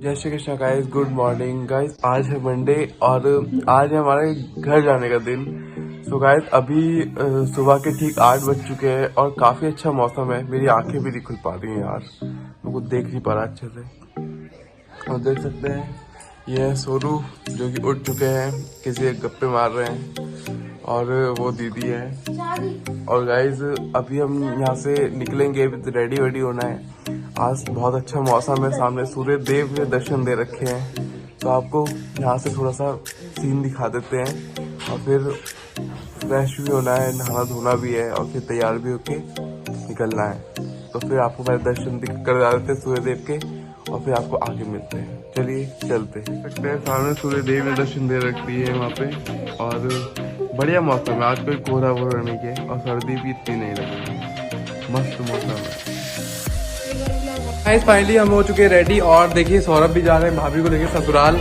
जय Shri Krishna guys, good morning guys. आज है मंडे और आज है हमारे घर जाने का दिन। सो गाइस अभी सुबह के ठीक 8 बज चुके हैं और काफी अच्छा मौसम है। मेरी आंखें भी नहीं खुल पा रही हैं यार, मैं कुछ देख नहीं पा रहा अच्छे से। और देख सकते हैं ये है सोनू जो कि उठ चुके हैं, किसी एक गप्पे मार रहे हैं और वो दीदी है। और गाइस अभी हम यहाँ से निकलेंगे, रेडी वेडी होना है। आज बहुत अच्छा मौसम है, सामने सूर्य देव ने दर्शन दे रखे हैं, तो आपको यहाँ से थोड़ा सा सीन दिखा देते हैं। और फिर फ्रेश भी होना है, नहाना धोना भी है और फिर तैयार भी होके निकलना है। तो फिर आपको मैं दर्शन कर देते हैं सूर्य देव के और फिर आपको आगे मिलते हैं। चलिए चलते हैं। सकते हैं सामने सूर्य देव ने दर्शन दे रखी है वहाँ पे और बढ़िया मौसम है। आज कोई कोहरा वोहरा नहीं है और सर्दी भी इतनी नहीं लगी, मस्त मौसम है। फाइनली हम हो चुके हैं रेडी और देखिए सौरभ भी जा रहे हैं भाभी को लेके ससुराल।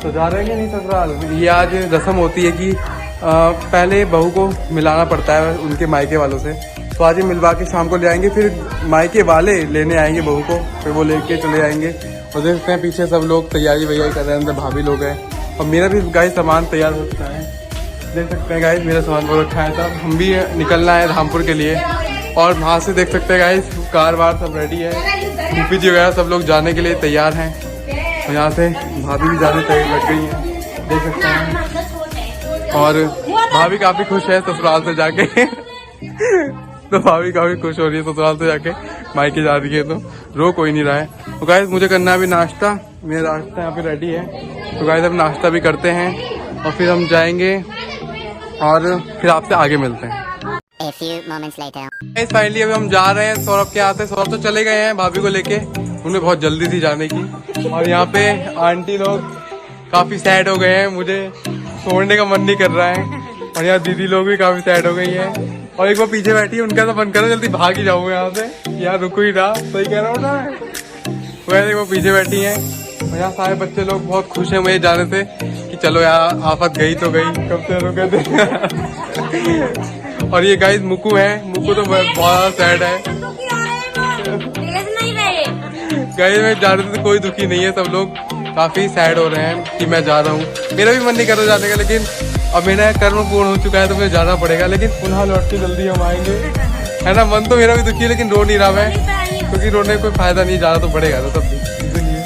तो जा रहे हैं कि नहीं ससुराल? ये आज रस्म होती है कि पहले बहू को मिलाना पड़ता है उनके मायके वालों से, तो आज ये मिलवा के शाम को ले आएंगे। फिर मायके वाले लेने आएंगे बहू को, फिर वो लेके चले आएंगे। और देख सकते हैं पीछे सब लोग तैयारी वैयारी कर रहे हैं, अंदर भाभी लोग हैं और मेरा भी गाइस सामान तैयार हो चुका है। देख सकते हैं गाइस मेरा सामान बहुत रखा है, तब हम भी निकलना है रामपुर के लिए। और वहाँ से देख सकते हैं गाइस कार वार सब रेडी है, फूफी जी वगैरह सब लोग जाने के लिए तैयार हैं। और यहाँ से भाभी भी जाने तैयार लग गई हैं, देख सकते हैं। और भाभी काफी खुश है ससुराल से जाके तो भाभी काफी खुश हो रही है ससुराल से जाके, मायके जा रही है तो रो कोई नहीं रहा है। तो गाइस मुझे करना है अभी नाश्ता, मेरा नाश्ता यहाँ पे रेडी है। तो गाइस अब नाश्ता भी करते हैं और फिर हम जाएंगे और फिर आपसे आगे मिलते हैं। A few moments later. Finally अभी हम जा रहे हैं सौरभ के आते। सौरभ तो चले गए हैं भाभी को लेके, उन्हें बहुत जल्दी थी जाने की। और यहाँ पे आंटी लोग काफी सैड हो गए हैं, मुझे छोड़ने का मन नहीं कर रहा है। और यहाँ दीदी लोग भी काफी सैड हो गई है। और एक बार पीछे बैठी है, उनका तो मन करो जल्दी भाग ही जाऊँ यहाँ से, यहाँ रुको ही रहा। सही कह रहा हूँ ना? वैसे वो पीछे बैठी है और यहाँ सारे बच्चे लोग बहुत खुश है मुझे जाने से कि चलो यार आफत गई तो गई, कब से रुके थे और ये गाइस मुकू है, मुकू तो बहुत सैड है। गाइस मैं जा रहे थे कोई दुखी नहीं है, सब लोग काफी सैड हो रहे हैं कि मैं जा रहा हूँ। मेरा भी मन नहीं कर रहा जाने का, लेकिन अब मेरा कर्म पूर्ण हो चुका है तो मुझे जाना पड़ेगा। लेकिन पुनः लौट के जल्दी हम आएंगे, है ना? मन तो मेरा भी दुखी है लेकिन रो नहीं रहा मैं, क्योंकि रोने का कोई फायदा नहीं, जाना तो पड़ेगा तो सब इसलिए।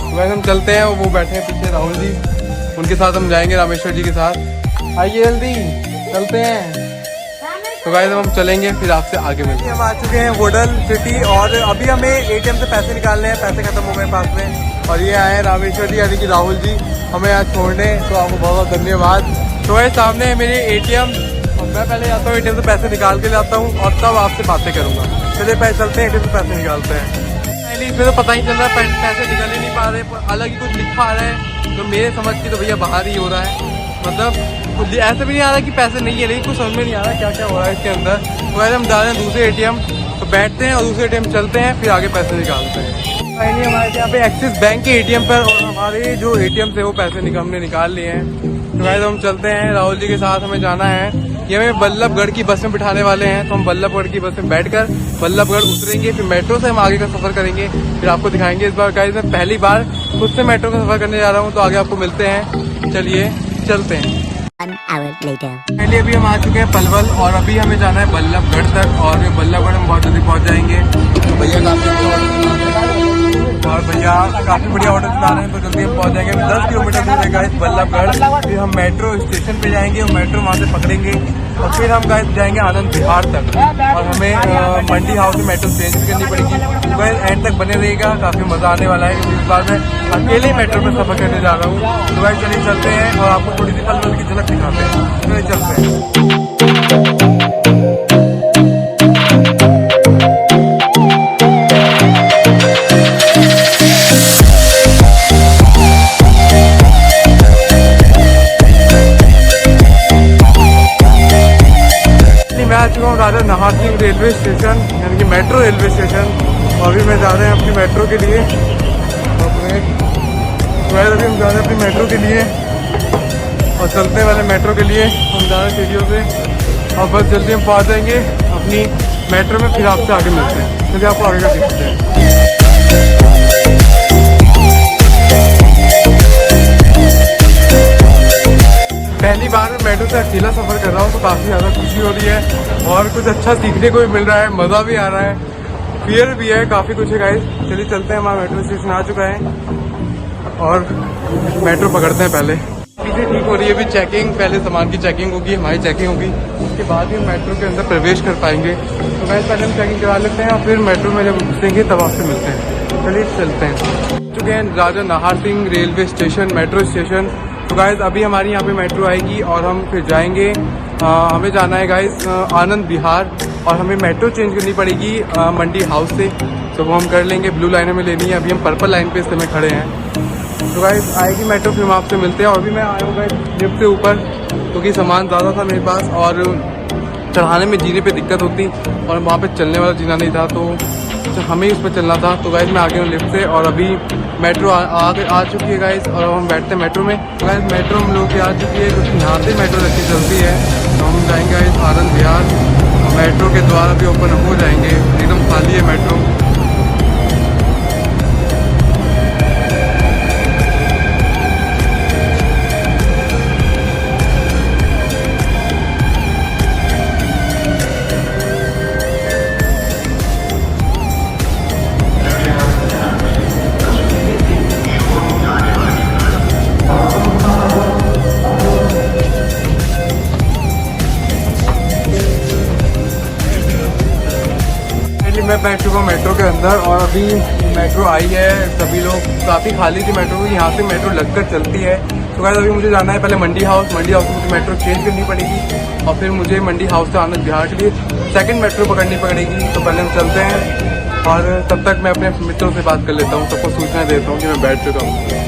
तो हम चलते हैं, वो बैठे हैं पीछे राहुल जी, उनके साथ हम जाएंगे रामेश्वर जी के साथ। आइए जल्दी चलते हैं। तो गाइस हम चलेंगे फिर आपसे आगे मिलते हैं। हम आ चुके हैं वोडल सिटी और अभी हमें एटीएम से पैसे निकालने हैं, पैसे खत्म हो गए पास में। और ये आए हैं रामेश्वर जी यानी कि राहुल जी हमें यहाँ छोड़ने, तो आपको बहुत बहुत धन्यवाद। तो ये सामने है मेरे एटीएम और मैं पहले जाता हूँ एटीएम से पैसे निकाल के लाता हूँ और तब आपसे बातें करूँगा। चलिए पैसे चलते हैं, एटीएम से पैसे निकालते हैं। इसमें तो पता ही चल रहा है पैसे निकल ही नहीं पा रहे, अलग ही कुछ लिखा आ रहा है। तो मेरे समझ की तो भैया बाहर ही हो रहा है, मतलब ऐसा भी नहीं आ रहा कि पैसे नहीं है, लेकिन कुछ समझ में नहीं आ रहा क्या क्या हो रहा है इसके अंदर। तो वैसे हम जा रहे हैं दूसरे एटीएम, तो बैठते हैं और दूसरे एटीएम चलते हैं, फिर आगे पैसे निकालते हैं। फाइनली हमारे यहाँ पे एक्सिस बैंक के एटीएम पर और हमारे जो एटीएम से वो पैसे हमने निकाल लिए हैं। तो वैसे हम चलते हैं, राहुल जी के साथ हमें जाना है। ये हमें बल्लभगढ़ की बस में बिठाने वाले हैं, तो हम बल्लभगढ़ की बस में बैठकर बल्लभगढ़ उतरेंगे, फिर मेट्रो से हम आगे का सफर करेंगे, फिर आपको दिखाएंगे। इस बार गाइस मैं पहली बार खुद से मेट्रो का सफर करने जा रहा हूँ, तो आगे आपको मिलते हैं। चलिए चलते हैं। पहले अभी हम आ चुके हैं पलवल और अभी हमें जाना है बल्लभगढ़ तक और बल्लभगढ़ हम बहुत जल्दी पहुंच जाएंगे। तो भैया काफी बढ़िया ऑटो चला रहे हैं, तो जल्दी हम पहुंच जाएंगे। 10 किलोमीटर दूर है गाइस बल्लभगढ़। फिर हम मेट्रो स्टेशन पे जाएंगे और मेट्रो वहाँ से पकड़ेंगे और फिर हम गाइस जाएंगे आनंद विहार तक और हमें मंडी हाउस में मेट्रो चेंज भी करनी पड़ेगी। तो गाइस एंड तक बने रहेगा, काफी मजा आने वाला है, क्योंकि इस बार मैं अकेले मेट्रो में सफर करने जा रहा हूँ। तो गाइस चलिए चलते हैं और आपको थोड़ी सी पलवल की झलक दिखाते हैं। चलिए चलते हैं। मैं आ चुका हूँ राजा नाहर सिंह रेलवे स्टेशन यानी कि मेट्रो रेलवे स्टेशन। और अभी मैं जा रहे हैं अपनी मेट्रो के लिए, अभी हम जा रहे हैं अपनी मेट्रो के लिए और चलते वाले मेट्रो के लिए हम जा रहे हैं सीढ़ियों से और बस जल्दी हम पहुँच जाएंगे अपनी मेट्रो में, फिर आपसे आगे मिलते हैं। चलिए आपको आगे का देखते हैं। से अकेला सफ़र कर रहा हूँ तो काफ़ी ज़्यादा खुशी हो रही है और कुछ अच्छा सीखने को भी मिल रहा है, मज़ा भी आ रहा है, फियर भी है, काफ़ी कुछ है गाइस। चलिए चलते हैं, हमारा मेट्रो स्टेशन आ चुका है और मेट्रो पकड़ते हैं। पहले चीज़ें ठीक हो रही है, अभी चेकिंग, पहले सामान की चेकिंग होगी, हमारी चेकिंग होगी, उसके बाद ही हम मेट्रो के अंदर प्रवेश कर पाएंगे। तो गाइस पहले हम चेकिंग करा लेते हैं और फिर मेट्रो में जब घुसेंगे तब आपसे मिलते हैं। चलिए चलते हैं। चुके हैं Raja Nahar Singh railway station, metro station. तो गाइस अभी हमारी यहाँ पे मेट्रो आएगी और हम फिर जाएंगे, हमें जाना है गाइस आनंद विहार और हमें मेट्रो चेंज करनी पड़ेगी मंडी हाउस से, तो वो हम कर लेंगे। ब्लू लाइन हमें लेनी है, अभी हम पर्पल लाइन पे इस समय खड़े हैं। तो गाइस आएगी मेट्रो, फिर हम आपसे मिलते हैं। और भी मैं आया हूँ गाइस लिफ्ट से ऊपर क्योंकि सामान ज़्यादा था मेरे पास और चढ़ाने में जीने पे दिक्कत होती और वहाँ पे चलने वाला जीना नहीं था, तो हमें ही उस पर चलना था। तो गाइस मैं आ गया हूँ लिफ्ट से और अभी मेट्रो आ चुकी है गाइस और अब हम बैठते हैं मेट्रो में। तो गाइस मेट्रो हम लोग की आ चुकी है क्योंकि यहाँ से मेट्रो रखी चलती है। तो हम जाएंगे गाइस आनंद विहार, मेट्रो के द्वार भी ओपन हो जाएंगे, एकदम खाली है मेट्रो। मैं बैठ चुका हूँ मेट्रो के अंदर और अभी मेट्रो आई है, सभी लोग, काफ़ी खाली थी मेट्रो, यहाँ से मेट्रो लगकर चलती है। तो गाइस अभी मुझे जाना है पहले मंडी हाउस में मुझे मेट्रो चेंज करनी पड़ेगी और फिर मुझे मंडी हाउस से आनंद विहार के लिए सेकंड मेट्रो पकड़नी पड़ेगी। तो पहले हम चलते हैं और तब तक मैं अपने मित्रों से बात कर लेता हूँ, सबको सूचना देता हूँ कि मैं बैठ चुका हूँ।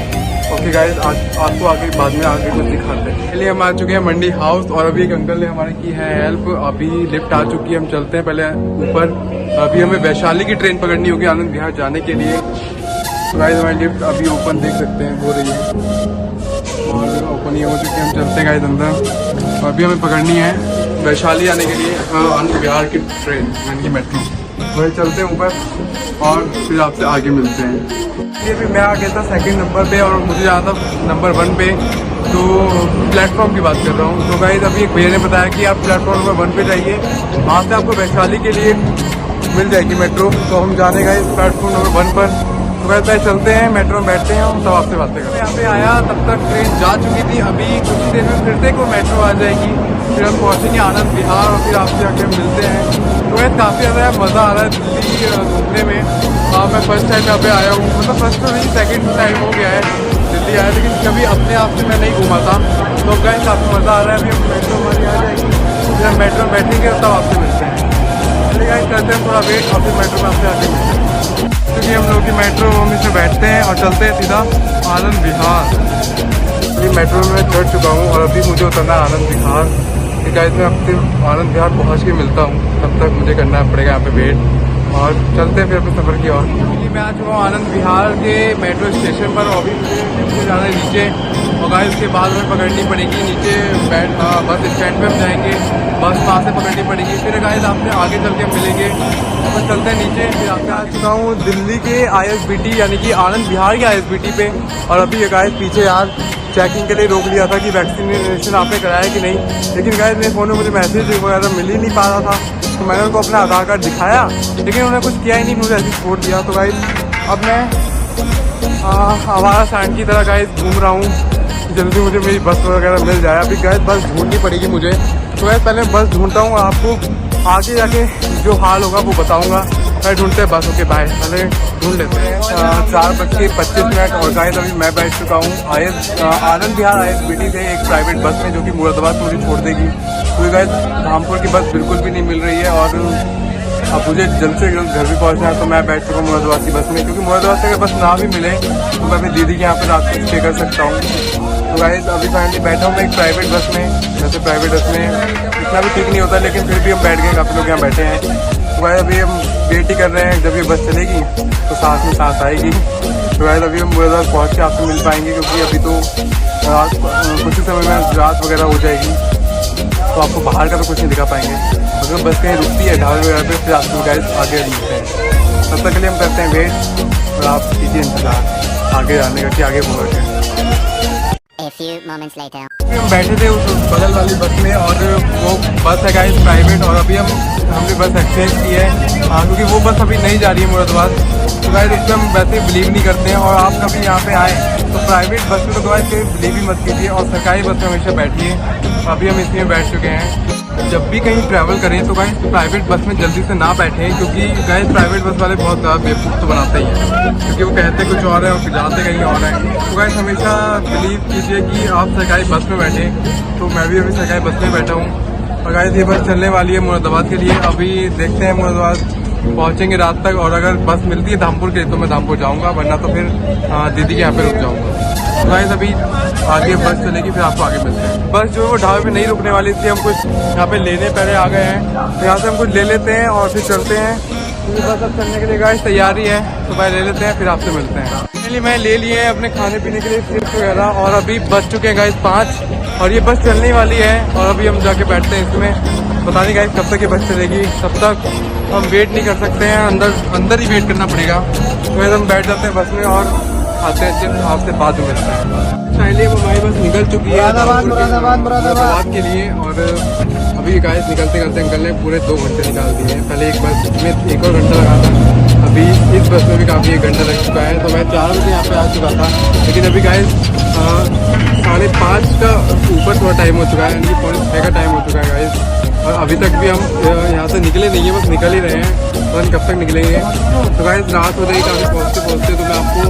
ओके गाइस, आपको आगे बाद में आगे कुछ दिखाते हैं। चलिए हम आ चुके हैं मंडी हाउस और अभी एक अंकल ने हमारे की है हेल्प, अभी लिफ्ट आ चुकी है, हम चलते हैं पहले ऊपर। अभी हमें वैशाली की ट्रेन पकड़नी होगी आनंद विहार जाने के लिए। तो गाइस हमारी लिफ्ट अभी ओपन देख सकते हैं हो रही है और ओपन ही हो चुकी है, हम चलते हैं गाइस अंदर। अभी हमें पकड़नी है वैशाली आने के लिए आनंद विहार की ट्रेन यानी कि मेट्रो। वही चलते हैं ऊपर और फिर आपसे आगे मिलते हैं। ये भी मैं आ गया था सेकंड नंबर पे और मुझे जाना था नंबर 1 पे, तो प्लेटफॉर्म की बात कर रहा हूँ। तो गाइस अभी एक भैया ने बताया कि आप प्लेटफॉर्म नंबर 1 पे जाइए, वहाँ से आपको वैशाली के लिए मिल जाएगी मेट्रो। तो हम जाने गाइस प्लेटफॉर्म नंबर 1 पर। तो वैसे चलते हैं, मेट्रो में बैठते हैं, हम सब आपसे बातें करते हैं। यहाँ पे आया तब तक ट्रेन जा चुकी थी, अभी कुछ ही देर में फिर से कोई मेट्रो आ जाएगी, फिर हम पहुँचेंगे आनंद विहार और फिर आपसे आके मिलते हैं। तो वैसे काफ़ी ज़्यादा मज़ा आ रहा है दिल्ली घूमने में। मैं फर्स्ट टाइम यहाँ पे आया हूँ, मतलब फर्स्ट तो नहीं सेकेंड टाइम हो गया है दिल्ली आया, लेकिन कभी अपने आप से मैं नहीं घूमा था। तो गाइस काफ़ी मज़ा आ रहा है। अभी हम मेट्रो हमारी आ जाएगी, फिर हम मेट्रो में बैठेंगे तब आपसे मिलते हैं। चलिए गाइस करते हैं थोड़ा वेट और फिर मेट्रो में आपसे आते हैं, क्योंकि हम लोग की मेट्रो हम इसमें बैठते हैं और चलते हैं सीधा आनंद विहार। अभी मेट्रो में चढ़ चुका हूँ और अभी मुझे उतरना है आनंद विहार। गाइस मैं अब फिर आनंद विहार पहुँच के मिलता हूँ, तब तक मुझे करना पड़ेगा यहाँ पे वेट और चलते हैं फिर अपने सफ़र की ओर। मैं आ चुका हूँ आनंद विहार के मेट्रो स्टेशन पर और अभी मुझे जाना है नीचे और गाइस उसके बाद हमें पकड़नी पड़ेगी नीचे बस स्टैंड पे हम जाएंगे, बस वहाँ से पकड़नी पड़ेगी। फिर गाइस आपसे आगे चल के मिलेंगे और चलते हैं नीचे। फिर आपसे आ चुका हूँ दिल्ली के ISBT यानी कि आनंद विहार के ISBT पे और अभी गाइस पीछे यार चेकिंग के लिए रोक लिया था कि वैक्सीनेशन आपने कराया कि नहीं, लेकिन गाइस मेरे फ़ोन में मुझे मैसेज वगैरह मिल ही नहीं पा रहा था। तो मैंने उनको अपना आधार कार्ड दिखाया लेकिन उन्होंने कुछ किया ही नहीं, मुझे ऐसे छोड़ दिया। तो गाइस अब मैं आवारा सैंड की तरह गाइस घूम रहा हूँ, जल्दी मुझे मेरी बस वगैरह मिल जाए। अभी गाइस बस ढूंढनी पड़ेगी मुझे, तो गाइस पहले बस ढूंढता हूँ, आपको आगे जाके जो हाल होगा वो बताऊँगा। मैं ढूंढते हैं बस, ओके बाय, पहले ढूंढ लेते हैं। 4:25 और गाइस अभी मैं बैठ चुका हूँ आनंद विहार ISBT से एक प्राइवेट बस में जो कि मुरादाबाद से मुझे छोड़ देगी। तो गाइस धामपुर की बस बिल्कुल भी नहीं मिल रही है और अब मुझे जल्द से जल्द घर भी पहुँचना है। तो मैं बैठ चुका हूँ मुरादाबाद की बस में, क्योंकि मुरादाबाद से अगर बस ना भी मिले तो मैं अपनी दीदी के यहाँ पर रात को स्टे कर सकता हूँ। तो गाइस अभी फाइनली बैठा हूँ मैं एक प्राइवेट बस में। वैसे प्राइवेट बस में इतना भी ठीक नहीं होता, लेकिन फिर भी हम बैठ गए, काफ़ी लोग यहाँ बैठे हैं। तो गाइस अभी हम वेट ही कर रहे हैं, जब ये बस चलेगी तो साथ में साथ आएगी। तो गाइस अभी हम मुरादाबाद पहुँच के आपसे मिल पाएंगे, क्योंकि अभी तो रात कुछ ही समय में रात वगैरह हो जाएगी, तो आपको बाहर का तो कुछ नहीं दिखा पाएंगे। अगर बस कहीं रुकती है ढाबे वगैरह पे, फिर आपको गाइस आगे मिलते हैं। तब तक के लिए हम करते हैं वेट और आप कीजिए इंतजार आगे आने का कि आगे पहुँचे। few moments later. हम बैठे थे उस बगल वाली बस में और वो बस है गाइस प्राइवेट और अभी हमने बस एक्सचेंज की है क्योंकि वो बस अभी नहीं जा रही है मुरादाबाद। तो गाइस उसमें हम वैसे बिलीव नहीं करते हैं और आप कभी यहाँ पे आए तो प्राइवेट बस में तो गाइस कभी बिलीव ही मत कीजिए और सरकारी बस में हमेशा बैठिए। अभी हम इसमें बैठ चुके हैं। जब भी कहीं ट्रैवल करें तो गाइस प्राइवेट बस में जल्दी से ना बैठें क्योंकि गाइस प्राइवेट बस वाले बहुत ज़्यादा बेवकूफ़ तो बनाते ही हैं क्योंकि वो कहते कुछ और है और फिर जाते कहीं और है। तो गाइस हमेशा बिलीव कीजिए कि आप सरकारी बस में बैठें। तो मैं भी अभी सरकारी बस में बैठा हूँ और गाइस ये बस चलने वाली है मुरादाबाद के लिए। अभी देखते हैं मुरादाबाद पहुँचेंगे रात तक और अगर बस मिलती है धामपुर के लिए तो मैं धामपुर जाऊँगा वरना तो फिर दीदी के यहाँ पे रुक जाऊँगा। तो गाइस अभी आगे बस चलेगी फिर आपको आगे मिलते हैं। बस जो है वो ढाबे पे नहीं रुकने वाली थी, हम कुछ यहाँ पे लेने पहले आ गए हैं तो यहाँ से हम कुछ ले लेते हैं और फिर चलते हैं क्योंकि बस अब चलने के लिए गाइस तैयारी है तो भाई ले लेते हैं फिर आपसे मिलते हैं। इसलिए मैं ले लिए हैं अपने खाने पीने के लिए चिप्स वगैरह और अभी बच चुके हैं गाइस 5 और ये बस चलने वाली है और अभी हम जाके बैठते हैं इसमें। पता नहीं गाइस कब तक ये बस चलेगी, तब तक हम वेट नहीं कर सकते हैं, अंदर ही वेट करना पड़ेगा। तो हम बैठ जाते हैं बस में और आते हैं चिप्स आपसे बाद में मिलते हैं। फाइनली अब हमारी बस निकल चुकी है मुरादाबाद के लिए और अभी गाइस निकलते अंकल ने पूरे 2 घंटे निकाल दिए हैं। पहले एक बस में 1 और घंटा लगा था, अभी इस बस में भी काफ़ी 1 घंटा लग चुका है। तो मैं 4 बजे यहाँ पे आ चुका था लेकिन अभी गाइस 5:30 का ऊपर थोड़ा टाइम हो चुका है यानी 5:30 का टाइम हो चुका है गाइस और अभी तक भी हम यहाँ से निकले नहीं है, बस निकल ही रहे हैं, पता नहीं कब तक निकलेंगे। तो गाइस रात हो रही काफ़ी पहुँचते तो मैं आपको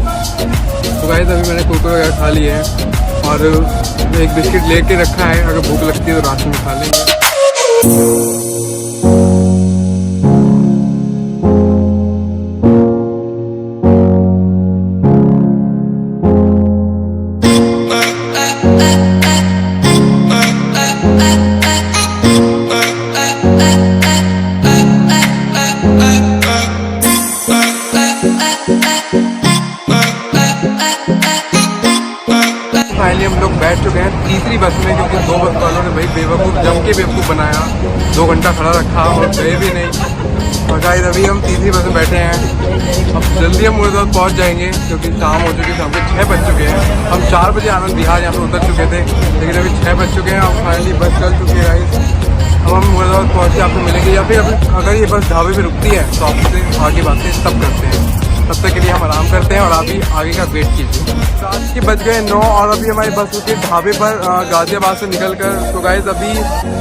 तो गाइस अभी मैंने कुरकुरे वगैरह खा लिए हैं और एक बिस्किट लेके रखा है, अगर भूख लगती है तो रात में खा लेंगे। फाइनली हम लोग बैठ चुके हैं तीसरी बस में क्योंकि 2 बस वालों ने भाई बेवकूफ़ बनाया, 2 घंटा खड़ा रखा और गए भी नहीं। और गाइस अभी हम तीसरी बस में बैठे हैं, अब जल्दी हम मुरादाबाद पहुंच जाएंगे क्योंकि शाम हो चुकी है, शाम के 6 बज चुके हैं। हम 4 बजे आनंद विहार यहाँ पर उतर चुके थे लेकिन अभी 6 बज चुके हैं और फाइनली बस चल चुकी है गाइस। अब हम मुरादाबाद पहुँच के आपको मिलेंगे या फिर अगर ये बस ढाबे पर रुकती है तो आपसे आगे बातें तब करते हैं। तब तक के लिए हम आराम करते हैं और आप भी आगे का वेट कीजिए। रात के बज गए 9 और अभी हमारी बस रुकी ढाबे पर गाजियाबाद से निकलकर। तो गाइस अभी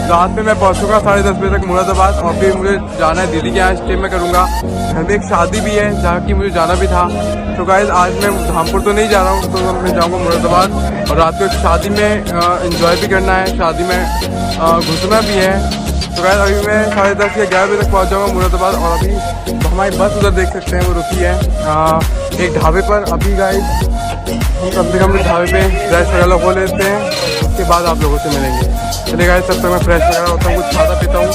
रात में मैं पहुंचूंगा 10:30 बजे तक मुरादाबाद और फिर मुझे जाना है दीदी के यहाँ स्टे में करूँगा। घर में एक शादी भी है जहाँ की मुझे जाना भी था। तो गाइस आज मैं धामपुर तो नहीं जा रहा हूँ, तो मैं जाऊँगा मुरादाबाद और रात को एक शादी में इंजॉय भी करना है, शादी में घुसना भी है। तो गाइस अभी मैं 10:30 या 11 बजे तक पहुँच जाऊँगा मुरादाबाद और अभी हमारी बस उधर देख सकते हैं वो रुकी है एक ढाबे पर। अभी गाइस हम कम से कम ढाबे पे फ्रेश वगैरह हो लेते हैं, उसके बाद आप लोगों से मिलेंगे। चलिए गाइस तब तक मैं फ्रेश वगैरह होता हूँ, कुछ खाता पीता हूँ,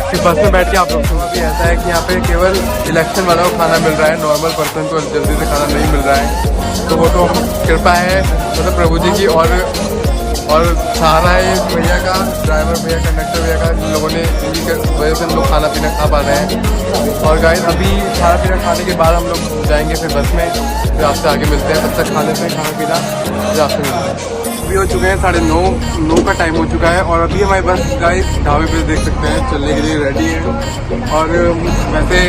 फिर बस में बैठ के आप लोगों को भी ऐसा है कि यहाँ पे केवल इलेक्शन वाला को खाना मिल रहा है, नॉर्मल पर्सन को जल्दी से खाना नहीं मिल रहा है। तो वो तो कृपा है मतलब प्रभु जी की और सहारा है भैया का, ड्राइवर भैया, कंडक्टर भैया का, जिन लोगों ने इनकी वजह से हम लोग खाना पीना खा पा रहे हैं। और गाइस अभी खाना पीना खाने के बाद हम लोग जाएंगे फिर बस में, फिर आपसे आगे मिलते हैं। तब तक खा लेते हैं खाना पीना, फिर आपसे मिलते हैं। अभी हो चुके हैं 9:30 का टाइम हो चुका है और अभी हमारी बस गाइस ढाबे पे देख सकते हैं चलने के लिए रेडी है। और वैसे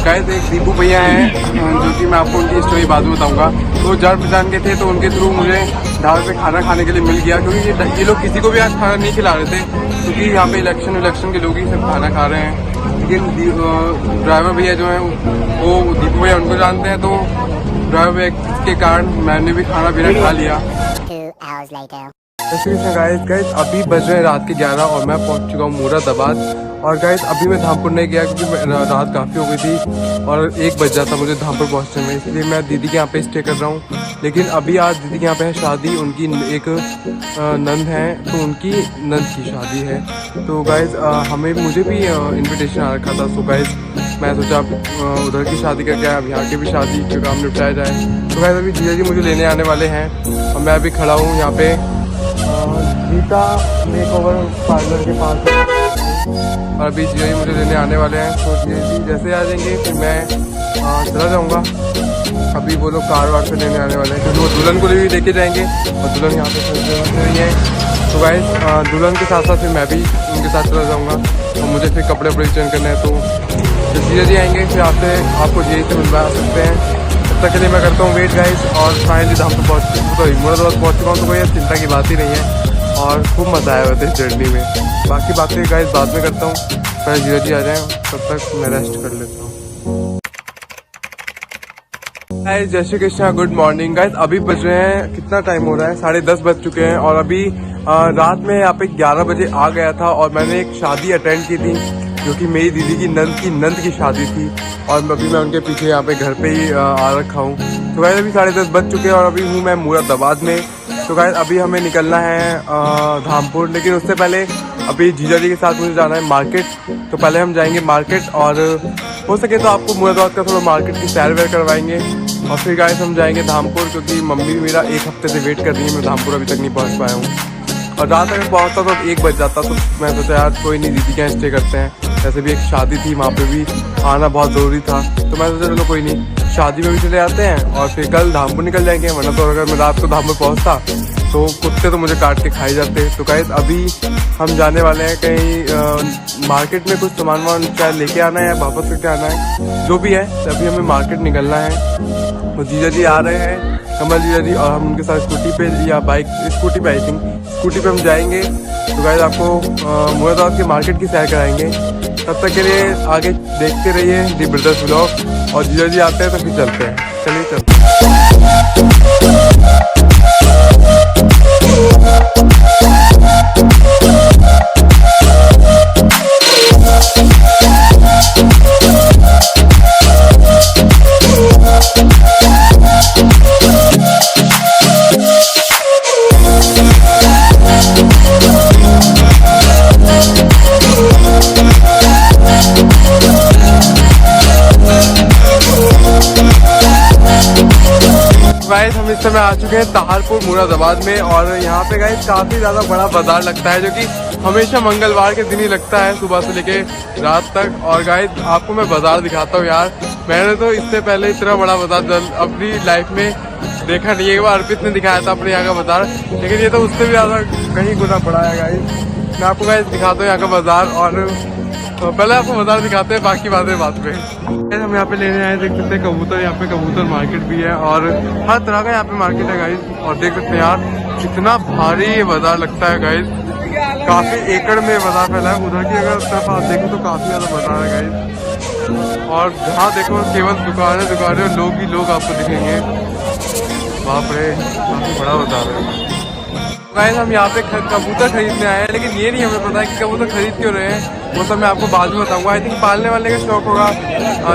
गाइस एक दीपू भैया हैं जो कि मैं आपको उनकी स्टोरी बाद में बताऊंगा। तो जान पहचान के थे तो उनके थ्रू मुझे ढाबे पे खाना खाने के लिए मिल गया क्योंकि ये लोग किसी को भी आज खाना नहीं खिला रहे थे क्योंकि यहाँ पे इलेक्शन के लोग ही सब खाना खा रहे हैं। लेकिन ड्राइवर भैया जो हैं वो दीपू भैया उनको जानते हैं, तो ड्राइवर भैया के कारण मैंने भी खाना पीना खा लिया। 2 hours later. गाइस अभी बज रहे हैं रात के 11 और मैं पहुंच चुका हूँ मुरादाबाद। और गाइस अभी मैं धामपुर नहीं गया क्योंकि रात काफ़ी हो गई थी और 1 बज जाता मुझे धामपुर पहुंचने में, इसलिए मैं दीदी के यहाँ पे स्टे कर रहा हूँ। लेकिन अभी आज दीदी के यहाँ पे है शादी, उनकी एक नंद है तो उनकी नंद की शादी है। तो गाइस मुझे भी इन्विटेशन आ रखा था। सो गाइस मैं सोचा उधर की शादी करके अब यहाँ की भी शादी का काम निपटाया जाए। तो गाइस अभी जीजा जी मुझे लेने आने वाले हैं और मैं अभी खड़ा हूँ यहाँ पे गीता मेकओवर पार्लर के पास। और अभी जी मुझे लेने आने वाले हैं, तो जी जैसे आ जाएंगे फिर मैं चला जाऊँगा। अभी वो लोग कार वार से लेने आने वाले हैं, क्योंकि वो दुल्हन को भी लेके जाएंगे और दुल्हन यहाँ पे नहीं है। तो गाइस दुल्हन के साथ साथ फिर मैं भी उनके साथ चला जाऊँगा और मुझे फिर कपड़े वपड़े चेंज करने हैं। तो जब जीजा जी आएंगे फिर आपको जी से मिलवा सकते हैं। तब तक के लिए मैं करता हूँ वेट गाइस। और फाइनली धाम पे मुरादाबाद पहुँच चुका हूँ, तो कोई चिंता की बात ही नहीं है और खूब मज़ा आया वैसे इस जर्नी में। बाकी बातें गाइस बाद में करता हूँ, पहले जीजा जी आ जाएँ, तब तक मैं रेस्ट कर लेता हूँ। गाइस जय Shri Krishna, good morning guys. अभी बज रहे हैं, कितना टाइम हो रहा है, 10:30 बज चुके हैं। और अभी रात में यहाँ पे 11 बजे आ गया था और मैंने एक शादी अटेंड की थी, जो कि मेरी दीदी की नंद की शादी थी। और अभी मैं उनके पीछे यहाँ पे घर पे ही आ रखा हूँ। तो गाइस अभी 10:30 बज चुके हैं और अभी हूँ मैं मुरादाबाद में। तो गाइस अभी हमें निकलना है धामपुर, लेकिन उससे पहले अभी जीजा जी के साथ मुझे जाना है मार्केट। तो पहले हम जाएंगे मार्केट और हो सके तो आपको मुरादाबाद का थोड़ा मार्केट की सैर वैर करवाएंगे। और फिर गाइस हम जाएंगे धामपुर, क्योंकि मम्मी मेरा एक हफ्ते से वेट कर रही है, मैं धामपुर अभी तक नहीं पहुंच पाया हूँ। और रात अगर पहुँचता तो 1 बज जाता। तो मैं सोचा यार कोई नहीं, दीदी के यहाँ स्टे करते हैं, वैसे भी एक शादी थी, वहाँ पे भी आना बहुत ज़रूरी था। तो मैं सोचा चलो कोई नहीं, शादी में भी चले जाते हैं और फिर कल धामपुर निकल जाएंगे। वरना तो अगर मैं रात को धामपुर पहुँचता तो कुत्ते तो मुझे काट के खाई जाते। तो गाइस अभी हम जाने वाले हैं कहीं मार्केट में, कुछ सामान वामान चाहे लेके आना है या वापस करके आना है, जो भी है। अभी हमें मार्केट निकलना है। तो जीजा जी आ रहे हैं, कमल जीजा जी, और हम उनके साथ स्कूटी पे या स्कूटी पे, आई थिंक स्कूटी पे हम जाएंगे। तो गाइस आपको मुरादाबाद के मार्केट की सैर कराएंगे। तब तक के लिए आगे देखते रहिए दी ब्रदर्स व्लॉग। और जीजा जी आते हैं तो फिर चलते हैं, चलिए चलते हैं। गाइस हम इस समय आ चुके हैं ताहारपुर मुरादाबाद में। और यहाँ पे गाइस काफी ज्यादा बड़ा बाजार लगता है, जो कि हमेशा मंगलवार के दिन ही लगता है, सुबह से लेके रात तक। और गाइस आपको मैं बाजार दिखाता हूँ यार, मैंने तो इससे पहले इतना बड़ा बाजार अपनी लाइफ में देखा नहीं है। एक बार अर्पित ने दिखाया था अपने यहाँ का बाजार, लेकिन ये तो उससे भी ज्यादा कहीं गुना बड़ा है गाइस। मैं आपको गाइस दिखाता हूँ यहाँ का बाजार, और तो पहले आपको बाजार दिखाते हैं, बाकी बातें बाद में। हम यहाँ पे लेने आए, देख सकते हैं कबूतर, यहाँ पे कबूतर मार्केट भी है और हर तरह का यहाँ पे मार्केट है गाइस। और देख सकते हैं यार कितना भारी ये बाजार लगता है गाइस, काफी एकड़ में बाजार फैला है। उधर की अगर तरफ आप देखो तो काफी ज्यादा बाजार है गाइस। और जहाँ देखो केवल दुकानें और लोग ही लोग आपको दिखेंगे। बाप रे, काफी बड़ा बाजार है गाइस। हम यहाँ पे कबूतर खरीदने आए हैं, लेकिन ये नहीं हमें पता है कि कबूतर खरीद क्यों रहे हैं, वो सब मैं आपको बाद में बताऊंगा। आई थिंक पालने वाले का शौक होगा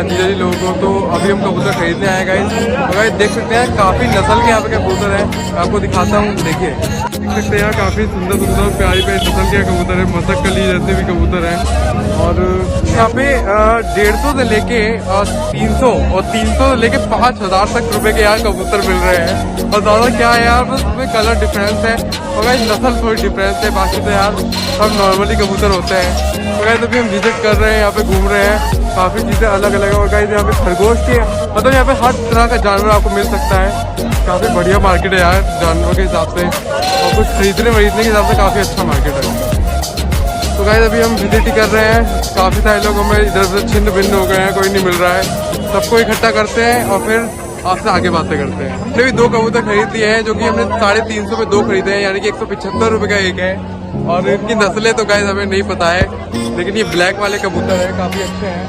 जीजा जी लोगों को। तो अभी हम कबूतर खरीदने आए गाइस। तो गाइस देख सकते हैं काफी नस्ल के यहाँ पे कबूतर है, आपको दिखाता हूँ, देखिए देख सकते हैं यार काफी सुंदर प्यारी नस्ल के कबूतर है, मसक कली जैसे भी कबूतर है। और यहाँ पे 150 से लेके 300 और 300 से लेके 5000 तक रुपए के यहाँ कबूतर मिल रहे हैं। और ज्यादा क्या है यार, बस उसमें कलर डिफरेंस है और गाइस नस्ल थोड़ी डिफरेंस है, बाकी तो यार सब नॉर्मली कबूतर होते हैं। तो गाइस अभी हम विजिट कर रहे हैं, यहाँ पे घूम रहे हैं, काफी चीजें अलग अलग है। और गाइस यहाँ पे खरगोश के, मतलब यहाँ पे हर तरह का जानवर आपको मिल सकता है। काफी बढ़िया मार्केट है यार जानवरों के हिसाब से, और कुछ खरीदने के हिसाब से काफी अच्छा मार्केट है। तो गाइस अभी हम विजिट ही कर रहे हैं, काफी सारे लोग हमें इधर उधर छिन्न भिन्न हो गए हैं, कोई नहीं मिल रहा है। सबको इकट्ठा करते हैं और फिर आपसे आगे बातें करते हैं। हमने भी 2 कबूतर खरीद लिए हैं, जो कि हमने 350 में 2 खरीदे हैं, यानी कि 175 रुपए का एक है। और इनकी नस्लें तो गाइस हमें नहीं पता है, लेकिन ये ब्लैक वाले कबूतर है, काफी अच्छे हैं,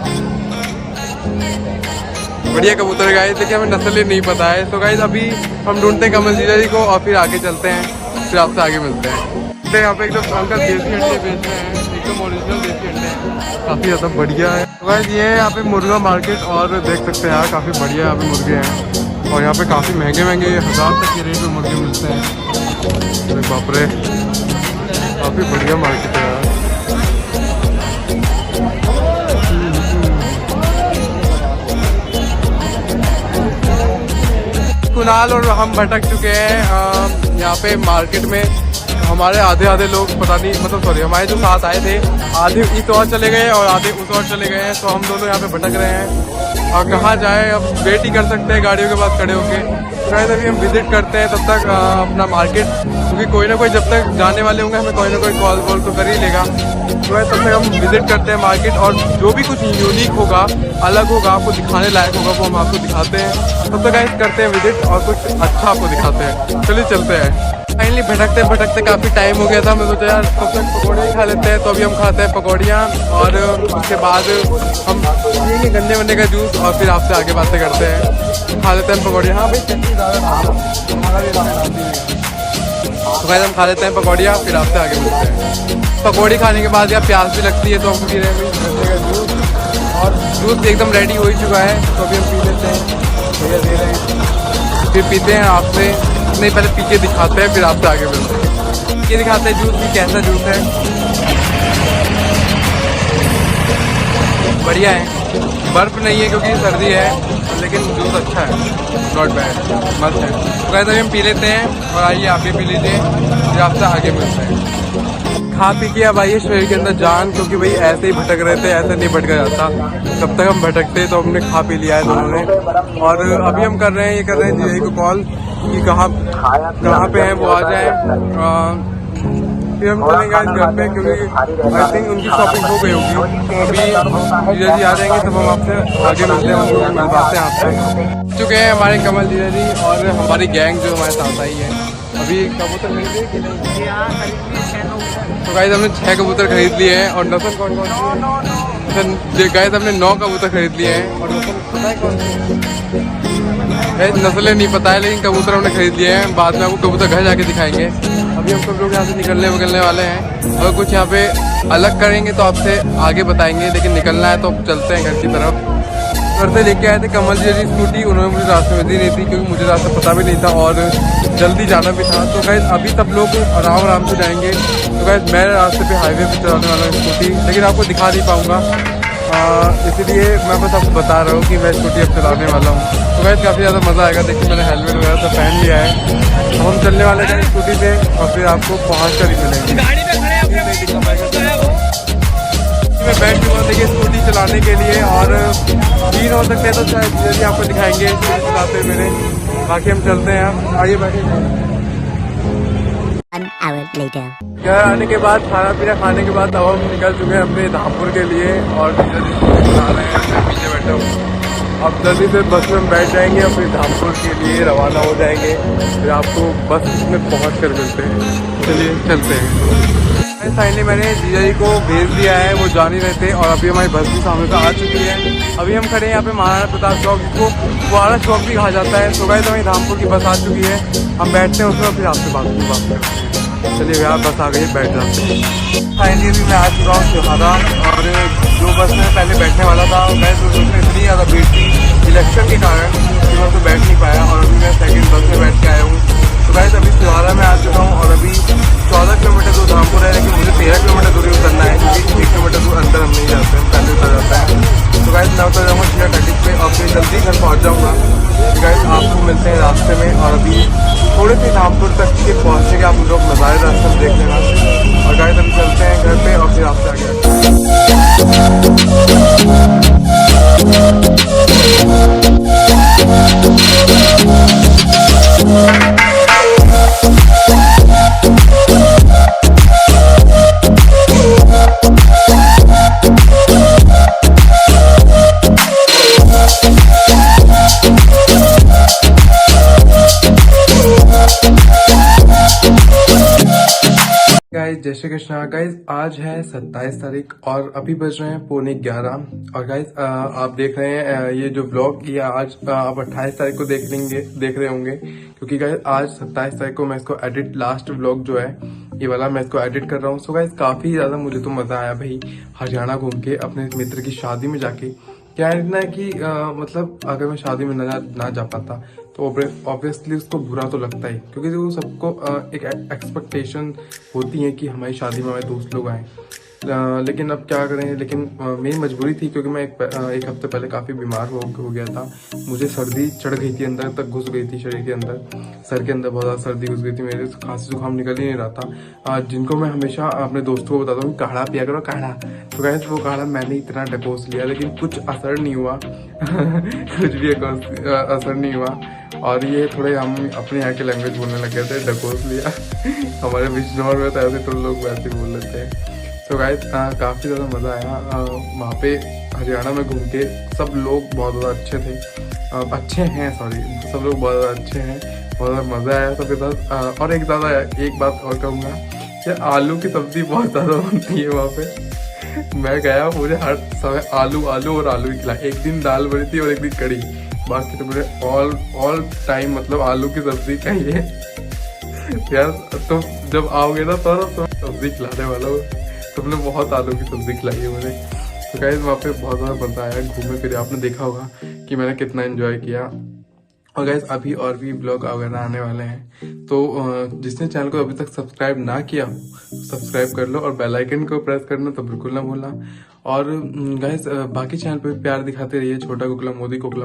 बढ़िया कबूतर है गाइस, लेकिन हमें नस्लें नहीं पता है। तो गाइस अभी हम ढूंढते हैं कमल जीजा जी को और फिर आगे चलते हैं, फिर आपसे आगे मिलते हैं। यहाँ पे एकदम अंकल देसी अंडे बेच रहे हैं, एकदम ओरिजिनल देसी अंडे हैं, काफी ज्यादा बढ़िया है। तो गाइस ये है यहाँ पे मुर्गा मार्केट, और देख सकते हैं यार काफी बढ़िया यहाँ पे मुर्गे हैं। और यहाँ पे काफी महंगे 1000 तक के रेट में मुर्गे मिलते हैं। अरे बाप रे, काफी बढ़िया मार्केट है यार। कुणाल और हम भटक चुके हैं यहाँ पे मार्केट में। हमारे आधे लोग पता नहीं, मतलब सॉरी, हमारे जो साथ आए थे आधे इस ओर चले गए और आधे उस ओर चले गए हैं। तो हम दोनों यहाँ पे भटक रहे हैं और कहाँ जाए, अब वेट ही कर सकते हैं गाड़ियों के पास खड़े होके। शायद अभी हम विजिट करते हैं तब तक अपना मार्केट, क्योंकि कोई ना कोई जब तक जाने वाले होंगे हमें कोई ना कोई कॉल वॉल तो कर ही लेगा। तो तब तक हम विजिट करते हैं मार्केट, और जो भी कुछ यूनिक होगा, अलग होगा, आपको दिखाने लायक होगा, वो हम आपको दिखाते हैं। तब तक गाइस करते हैं विजिट और कुछ अच्छा आपको दिखाते हैं। चलिए चलते हैं। फाइनली भटकते भटकते काफ़ी टाइम हो गया था। मैं सोचा यार तब तक पकौड़े ही खा लेते हैं, तो अभी हम खाते हैं पकौड़ियाँ और उसके बाद हम पिएंगे गन्ने वन्ने का जूस और फिर आपसे आगे बातें करते हैं। खा लेते हैं पकौड़ियाँ। हाँ भाई चटनी ज़्यादा तो भाई हम खा लेते हैं पकौड़ियाँ, फिर आपसे आगे बढ़ते हैं। पकौड़ी खाने के बाद यार प्यास भी लगती है, तो हम पी रहे हैं गन्ने का जूस, और जूस एकदम रेडी हो ही चुका है। तो अभी हम पी लेते हैं, भैया दे रहे हैं, फिर पीते हैं आपसे। नहीं, पहले पी के दिखाते हैं, फिर आपसे आगे बढ़ते हैं। ये दिखाते हैं जूस भी कैसा जूस है। बढ़िया है, बर्फ़ नहीं है क्योंकि सर्दी है, लेकिन जूस अच्छा है, नॉट बैड, मस्त है। तो कहते हैं हम पी लेते हैं, और आइए आप भी पी लीजिए, फिर आपसे आगे मिलते हैं। खा पी के अब आइए शरीर के अंदर जान, क्योंकि भाई ऐसे ही भटक रहे थे, ऐसे नहीं भटका जाता। जब तक हम भटकते तो हमने खा पी लिया है दोनों ने। और अभी हम कर रहे हैं जीआई को कॉल कि कहाँ पे हैं वो आ जाए। फिर हम चलेंगे आज घर पे, क्योंकि आई थिंक उनकी शॉपिंग हो गई होगी। अभी जीजा जी आ जाएंगे तब हम आपसे आगे मिलते हैं, मिलवाते हैं आपसे। चुके हैं हमारे कमल जीजा जी और हमारी गैंग जो हमारे साथ आई है। अभी कबूतर खरीद लिए कि नहीं? तो गाइस हमने 6 कबूतर खरीद लिए हैं। और नस्ल कौन कौन सी है? गाइस हमने 9 कबूतर खरीद लिए हैं। और नस्ल पता है कौन सी? नस्लें नहीं पता है, लेकिन कबूतर हमने खरीद लिए हैं। बाद में आपको कबूतर घर जाके दिखाएंगे। अभी हम सब लोग यहाँ से निकलने वाले हैं। अगर कुछ यहाँ पे अलग करेंगे तो आपसे आगे बताएंगे, लेकिन निकलना है तो चलते हैं घर की तरफ। घर से लेके आए थे कमल जी की स्कूटी, उन्होंने मुझे रास्ते में दी नहीं थी, क्योंकि मुझे रास्ता पता भी नहीं था और जल्दी जाना भी था। तो गाइस अभी सब लोग आराम से जाएंगे। तो गाइस मैं रास्ते पे हाईवे पे चलाने वाला हूँ स्कूटी, लेकिन आपको दिखा नहीं पाऊँगा, इसीलिए मैं बस आपको बता रहा हूँ कि मैं स्कूटी अब चलाने वाला हूँ। तो गाइस काफ़ी ज़्यादा मज़ा आएगा। देखिए मैंने हेलमेट वगैरह तो पहन लिया है। हम चलने वाले हैं स्कूटी से और फिर आपको पहुँच कर ही मिलेंगे। मैं बैठ चुका हूँ देखिए स्कूटी चलाने के लिए, और 3 हो सकते हैं तो शायद जल्दी आपको दिखाएंगे चलाते मेरे। बाकी हम चलते हैं, आइए बैठे। 1 hour later. घर आने के बाद खाना पीना खाने के बाद अब हम निकल चुके हैं अपने धामपुर के लिए, और चला रहे हैं, मैं पीछे बैठा हूँ। अब जल्दी से बस में हम बैठ जाएंगे और फिर धामपुर के लिए रवाना हो जाएंगे। फिर आपको बस में पहुँच कर मिलते हैं। चलिए चलते हैं। फाइनली मैंने जीजा जी को भेज दिया है, वो जा नहीं रहे थे, और अभी हमारी बस भी सामने पे आ चुकी है। अभी हम खड़े हैं यहाँ पे महाराणा प्रताप चौक, जिसको कुआरा चौक भी कहा जाता है। तो गाइस हमारी धामपुर की बस आ चुकी है, हम बैठते हैं उसमें, फिर आपसे बात करते हैं। चलिए यार बस आ गई, बैठ जाते हैं। फाइनली अभी मैं आ चुका हूँ चौहारा, और जो बस में पहले बैठने वाला था मैं तो उसमें इतनी ज़्यादा भीड़ थी इलेक्शन के कारण कि मैं तो बैठ नहीं पाया, और अभी मैं सेकेंड बस में बैठ के आया हूँ। तो गाइस अभी चौहारा में आ चुका हूँ, और अभी 14 किलोमीटर दूर धामपुर है, लेकिन मुझे 13 किलोमीटर दूरी उतरना है, क्योंकि 1 किलोमीटर दूर अंदर हम नहीं जाते हैं, पहले उतर जाता है। तो गाइस मैं उतर जाऊँगा सीधा टैक्सी पे और फिर जल्दी घर पहुँच जाऊँगा। तो गाइस आपको मिलते हैं रास्ते में, और अभी थोड़े से धामपुर तक के पहुँचने के आप लोग नज़ारे रास्ते में देख लेना। और गाइस हम चलते हैं घर पे और फिर आपसे आगे। गाइज जय श्री कृष्णा। गाइज आज है 27 तारीख और अभी बज रहे हैं 11:45। और गाइज आप देख रहे हैं ये जो ब्लॉग ये आज आप 28 तारीख को देख रहे होंगे, क्योंकि गाइज आज 27 तारीख को मैं इसको एडिट, लास्ट ब्लॉग जो है ये वाला मैं इसको एडिट कर रहा हूँ। सो गाइज काफी ज्यादा मुझे तो मजा आया भाई, हरियाणा घूम के अपने मित्र की शादी में जाके। क्या है ना कि मतलब अगर मैं शादी में ना जा पाता तो ऑब्वियसली उसको बुरा तो लगता ही, क्योंकि वो सबको एक एक्सपेक्टेशन होती है कि हमारी शादी में हमारे दोस्त लोग आए। लेकिन अब क्या करें, लेकिन मेरी मजबूरी थी क्योंकि मैं एक हफ्ते पहले काफ़ी बीमार हो गया था। मुझे सर्दी चढ़ गई थी, अंदर तक घुस गई थी शरीर के अंदर, सर के अंदर बहुत ज़्यादा सर्दी घुस गई थी मेरे, खांसी जुकाम निकल ही नहीं रहा था। जिनको मैं हमेशा अपने दोस्तों को बताता हूँ काढ़ा पिया करो काढ़ा, तो गाइस वो काढ़ा मैंने इतना डकोस लिया लेकिन कुछ असर नहीं हुआ कुछ भी असर नहीं हुआ। और ये थोड़े हम अपने यहाँ के लैंग्वेज बोलने लग गए थे, डकोस लिया हमारे बिजनौर में तो ऐसे तो लोग वैसे बोल लेते हैं। तो गाइस काफ़ी ज़्यादा मज़ा आया वहाँ पे हरियाणा में घूम के। सब लोग बहुत ज़्यादा अच्छे थे, अच्छे हैं, सॉरी, सब लोग बहुत ज़्यादा अच्छे हैं, बहुत ज़्यादा मज़ा आया सबके साथ। और एक बात और कहूँगा कि आलू की सब्ज़ी बहुत ज़्यादा बनती है वहाँ पे। मैं गया, मुझे हर समय आलू और आलू ही खिला। एक दिन दाल बनी थी और एक दिन कड़ी, बाकी तो मुझे ऑल टाइम मतलब आलू की सब्ज़ी चाहिए यार। तुम जब आओगे ना तो सब्ज़ी खिलाने वाला हूँ, तुमने बहुत आलू की सब्जी खिलाई है मुझे। तो गाइस वहाँ पे बहुत ज़्यादा मज़ा आया घूमे फिरे, आपने देखा होगा कि मैंने कितना एंजॉय किया। और गाइस अभी और भी ब्लॉग वगैरह आने वाले हैं, तो जिसने चैनल को अभी तक सब्सक्राइब ना किया हो सब्सक्राइब कर लो और बेल आइकन को प्रेस करना तो बिल्कुल ना भूलना। और गाइस बाकी चैनल पे प्यार दिखाते रहिए, छोटा कोकला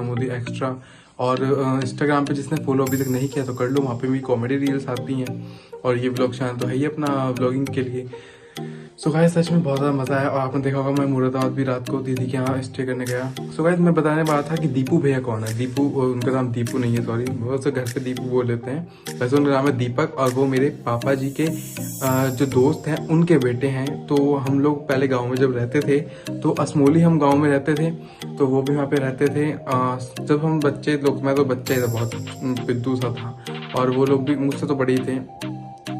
मोदी एक्स्ट्रा। और इंस्टाग्राम पे जिसने फॉलो अभी तक नहीं किया तो कर लो, वहाँ पे भी कॉमेडी रील्स आती हैं। और ये ब्लॉग चैनल तो है ही अपना ब्लॉगिंग के लिए। सो गाइस सच में बहुत ज़्यादा मज़ा आया। और आपने देखा होगा मैं मुरादाबाद भी रात को दीदी के यहाँ स्टे करने गया। सो गाइस मैं बताने वाला था कि दीपू भैया कौन है। दीपू, उनका नाम दीपू नहीं है, सॉरी, बहुत से घर पे दीपू बोल लेते हैं, वैसे उनका नाम है दीपक। और वो मेरे पापा जी के जो दोस्त हैं उनके बेटे हैं। तो हम लोग पहले गाँव में जब रहते थे तो असमोली हम गाँव में रहते थे, तो वो भी वहाँ पे रहते थे। जब हम बच्चे लोग, मैं तो बच्चा ही था, बहुत पिद्दू सा था, और वो लोग भी मुझसे तो बड़े ही थे।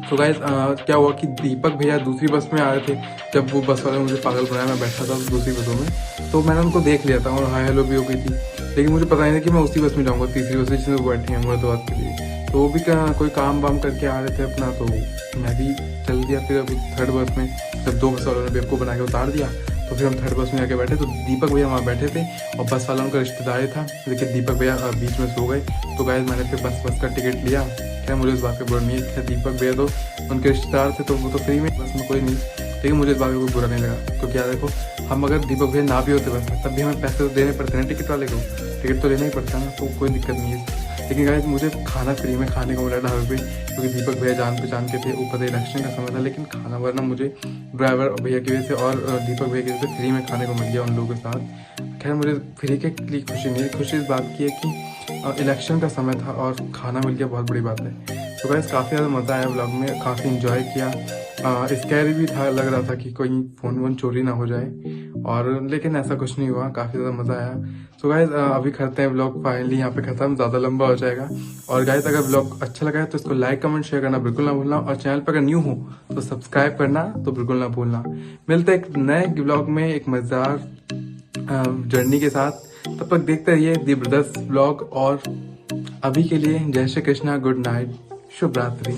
तो गाइस क्या हुआ कि दीपक भैया दूसरी बस में आ रहे थे। जब वो बस वाले मुझे पागल बनाया, मैं बैठा था दूसरी बसों में, तो मैंने उनको देख लिया था और हाय हेलो भी हो गई थी। लेकिन मुझे पता नहीं था कि मैं उसी बस में जाऊँगा, तीसरी बस में जिसमें वो बैठे हैं मुरादाबाद के लिए। तो वो भी कोई काम वाम करके आ रहे थे अपना, तो मैं भी चल दिया फिर अब थर्ड बस में। जब दो बस वालों ने बेवकूफ़ बना के उतार दिया तो फिर हम थर्ड बस में जाके बैठे। तो दीपक भैया वहाँ बैठे थे और बस वाला उनका रिश्तेदार था, लेकिन दीपक भैया बीच में सो गए। तो गाइस मैंने फिर बस का टिकट लिया। क्या मुझे इस बात का बुरा नहीं है, दीपक भैया तो उनके रिश्तेदार थे तो वो तो फ्री में, बस में कोई नहीं, लेकिन मुझे इस बात का कोई बुरा नहीं लगा। क्योंकि यार देखो, हम अगर दीपक भैया ना भी होते बस में तब भी हमें पैसे तो देने पड़ते हैं टिकट वाले को, टिकट तो लेना ही पड़ता है ना, तो कोई दिक्कत नहीं है। लेकिन गाइस मुझे खाना फ्री में खाने को मिला ढाबे पे, क्योंकि दीपक भैया जान पहचान के थे, ऊपर से इलेक्शन का समय था, लेकिन खाना वरना मुझे ड्राइवर भैया की वजह से और दीपक भैया की वजह से फ्री में खाने को मिल गया उन लोगों के साथ। खैर मुझे फ्री के लिए खुशी नहीं, खुशी इस बात की है कि इलेक्शन का समय था और खाना मिल गया, बहुत बड़ी बात है। तो गाइस काफ़ी ज़्यादा मज़ा आया ब्लॉग में, काफ़ी इन्जॉय किया। स्कैरी भी था, लग रहा था कि कोई फ़ोन वोन चोरी ना हो जाए, और लेकिन ऐसा कुछ नहीं हुआ, काफ़ी ज़्यादा मज़ा आया। सो गाइस अभी करते हैं ब्लॉग फाइनली यहाँ पे ख़त्म, ज़्यादा लंबा हो जाएगा। और गाइस अगर ब्लॉग अच्छा लगा है तो इसको लाइक कमेंट शेयर करना बिल्कुल ना भूलना, और चैनल पर अगर न्यू हो तो सब्सक्राइब करना तो बिल्कुल ना भूलना। मिलते हैं एक नए ब्लॉग में एक मज़ेदार जर्नी के साथ, तब तक देखते रहिए दी ब्रदर्स ब्लॉग। और अभी के लिए जय श्री कृष्णा, गुड नाइट, शुभ रात्रि।